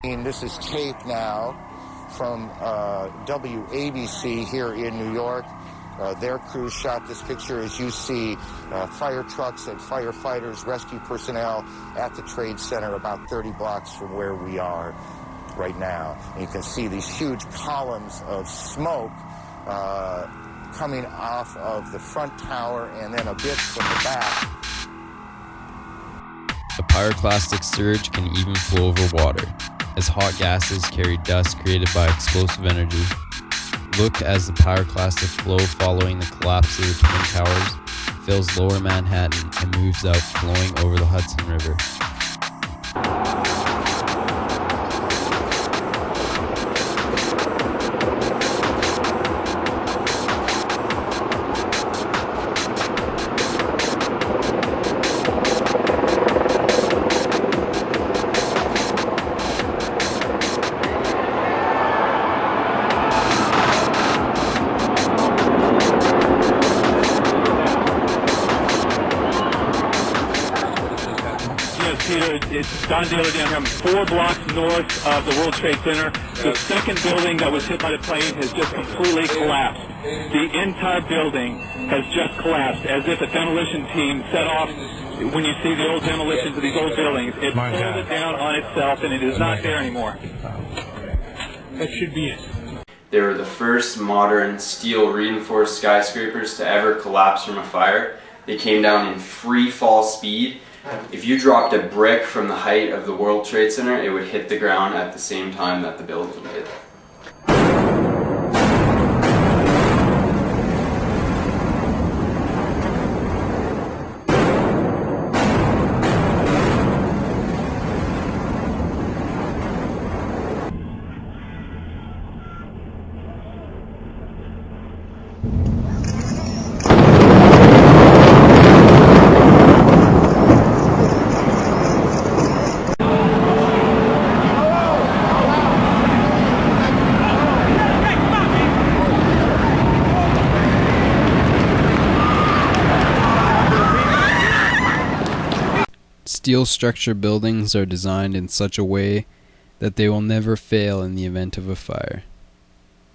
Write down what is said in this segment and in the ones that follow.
This is tape now from WABC here in New York. Their crew shot this picture. As you see, fire trucks and firefighters, rescue personnel at the Trade Center about 30 blocks from where we are right now. And you can see these huge columns of smoke coming off of the front tower and then a bit from the back. A pyroclastic surge can even flow over water, as hot gases carry dust created by explosive energy. Look as the pyroclastic flow following the collapse of the Twin Towers fills lower Manhattan and moves out, flowing over the Hudson River. Peter, it's Don Daly down here. I'm 4 blocks north of the World Trade Center. The second building that was hit by the plane has just completely collapsed. The entire building has just collapsed, as if a demolition team set off. When you see the old demolitions of these old buildings, it pulled it down on itself, and it is not there anymore. That should be it. They were the first modern steel reinforced skyscrapers to ever collapse from a fire. They came down in free fall speed. If you dropped a brick from the height of the World Trade Center, it would hit the ground at the same time that the building did. Steel structure buildings are designed in such a way that they will never fail in the event of a fire.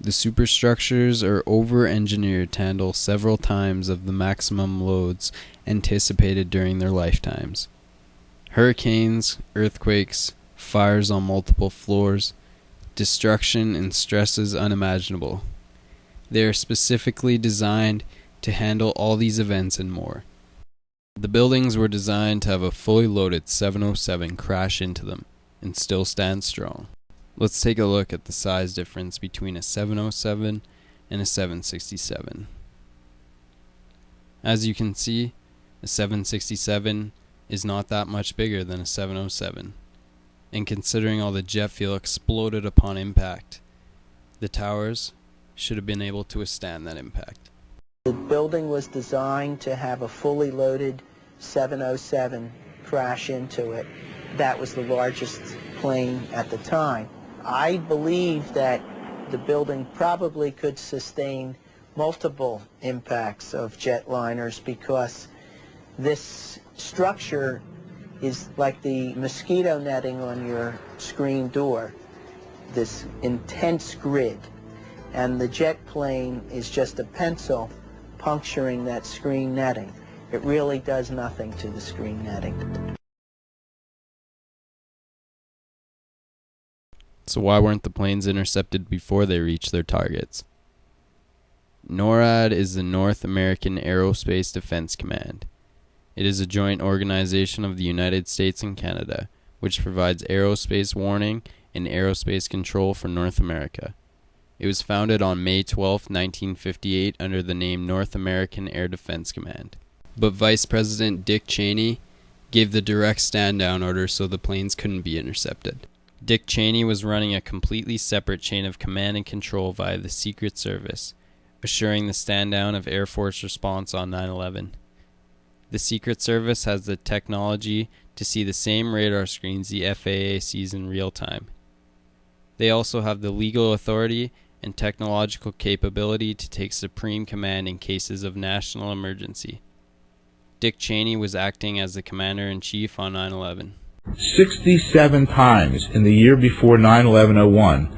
The superstructures are over-engineered to handle several times of the maximum loads anticipated during their lifetimes. Hurricanes, earthquakes, fires on multiple floors, destruction and stresses unimaginable. They are specifically designed to handle all these events and more. The buildings were designed to have a fully loaded 707 crash into them and still stand strong. Let's take a look at the size difference between a 707 and a 767. As you can see, a 767 is not that much bigger than a 707, and considering all the jet fuel exploded upon impact, the towers should have been able to withstand that impact. The building was designed to have a fully loaded 707 crash into it. That was the largest plane at the time. I believe that the building probably could sustain multiple impacts of jetliners because this structure is like the mosquito netting on your screen door, this intense grid, and the jet plane is just a pencil puncturing that screen netting. It really does nothing to the screen netting. So why weren't the planes intercepted before they reached their targets? NORAD is the North American Aerospace Defense Command. It is a joint organization of the United States and Canada, which provides aerospace warning and aerospace control for North America. It was founded on May 12, 1958 under the name North American Air Defense Command. But Vice President Dick Cheney gave the direct stand-down order so the planes couldn't be intercepted. Dick Cheney was running a completely separate chain of command and control via the Secret Service, assuring the stand-down of Air Force response on 9/11. The Secret Service has the technology to see the same radar screens the FAA sees in real time. They also have the legal authority and technological capability to take supreme command in cases of national emergency. Dick Cheney was acting as the commander-in-chief on 9/11. 67 times in the year before 9/11/01,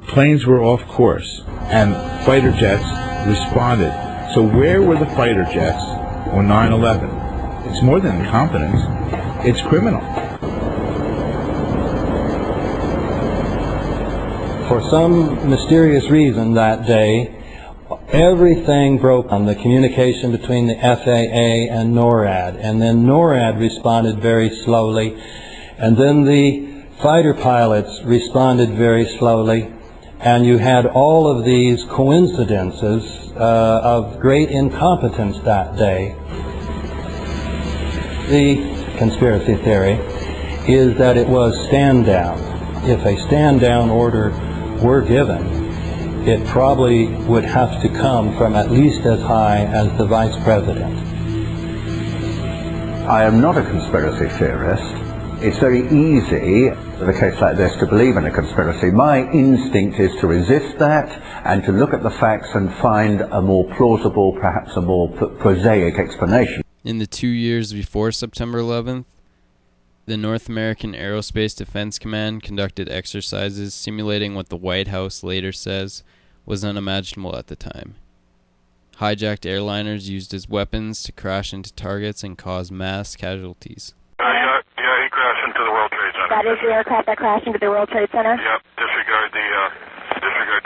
planes were off course and fighter jets responded. So where were the fighter jets on 9/11? It's more than incompetence. It's criminal. For some mysterious reason that day, everything broke on the communication between the FAA and NORAD, and then NORAD responded very slowly, and then the fighter pilots responded very slowly, and you had all of these coincidences of great incompetence that day. The conspiracy theory is that it was stand down. If a stand down order were given, it probably would have to come from at least as high as the Vice President. I am not a conspiracy theorist. It's very easy, in a case like this, to believe in a conspiracy. My instinct is to resist that and to look at the facts and find a more plausible, perhaps a more prosaic explanation. In the 2 years before September 11th, the North American Aerospace Defense Command conducted exercises simulating what the White House later says was unimaginable at the time. Hijacked airliners used as weapons to crash into targets and cause mass casualties. Yeah, he crashed into the World Trade Center. That is the aircraft that crashed into the World Trade Center? Yep, disregard the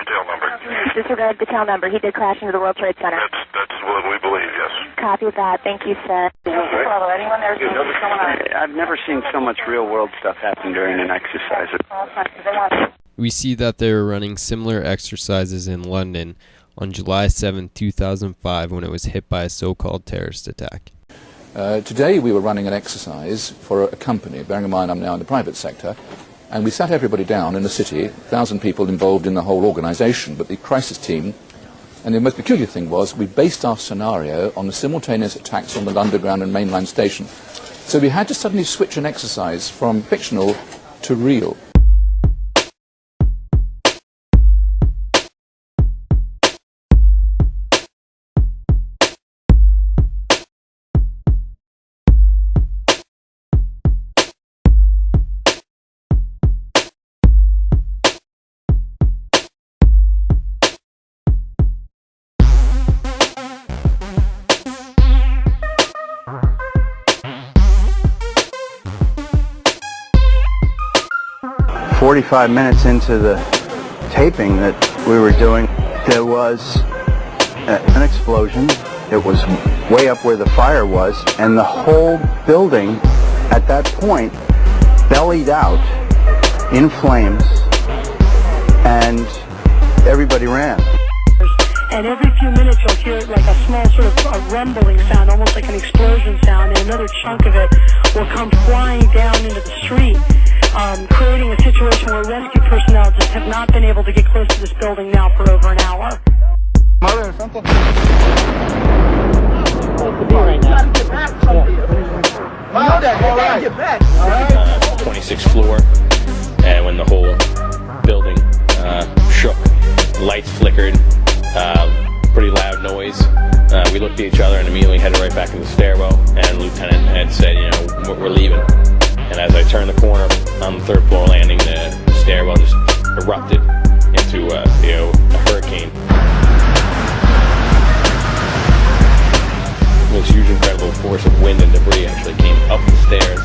tail number. Disregard the tail number. He did crash into the World Trade Center. That's what we believe, yes. Copy that. Thank you, sir. Anyone there? I've never seen so much real-world stuff happen during an exercise. We see that they were running similar exercises in London on July 7, 2005, when it was hit by a so-called terrorist attack. Today we were running an exercise for a company, bearing in mind I'm now in the private sector, and we sat everybody down in the city, 1,000 people involved in the whole organisation, but the crisis team, and the most peculiar thing was we based our scenario on the simultaneous attacks on the Underground and mainline station. So we had to suddenly switch an exercise from fictional to real. "45 minutes into the taping that we were doing, there was an explosion. It was way up where the fire was, and the whole building at that point bellied out in flames, and everybody ran." And every few minutes you'll hear like a small sort of a rumbling sound, almost like an explosion sound, and another chunk of it will come flying down into the street, creating a situation where rescue personnel just have not been able to get close to this building now for over an hour. Mother, something. Supposed to be right now. You gotta get back. You know that. You gotta get back. All right. 26th floor, and when the whole building shook, lights flickered, pretty loud noise. We looked at each other and immediately headed right back in the stairwell, and Lieutenant had said, you know, we're leaving. And as I turned the corner on the third floor landing, the stairwell just erupted into a hurricane. This huge, incredible force of wind and debris actually came up the stairs,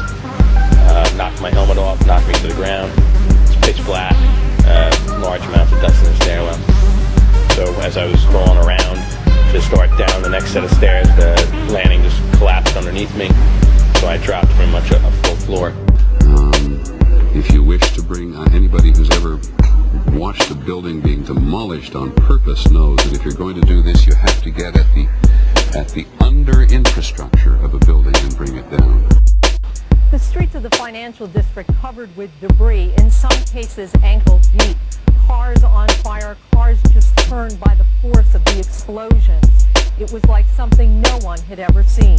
knocked my helmet off, knocked me to the ground. It's pitch black, large amounts of dust in the stairwell. So as I was crawling around to start down the next set of stairs, the landing just collapsed underneath me. So I dropped pretty much a full floor. If you wish to bring anybody who's ever watched a building being demolished on purpose knows that if you're going to do this, you have to get at the under infrastructure of a building and bring it down. The streets of the financial district covered with debris, in some cases ankle deep. Cars on fire, cars just turned by the force of the explosions. It was like something no one had ever seen.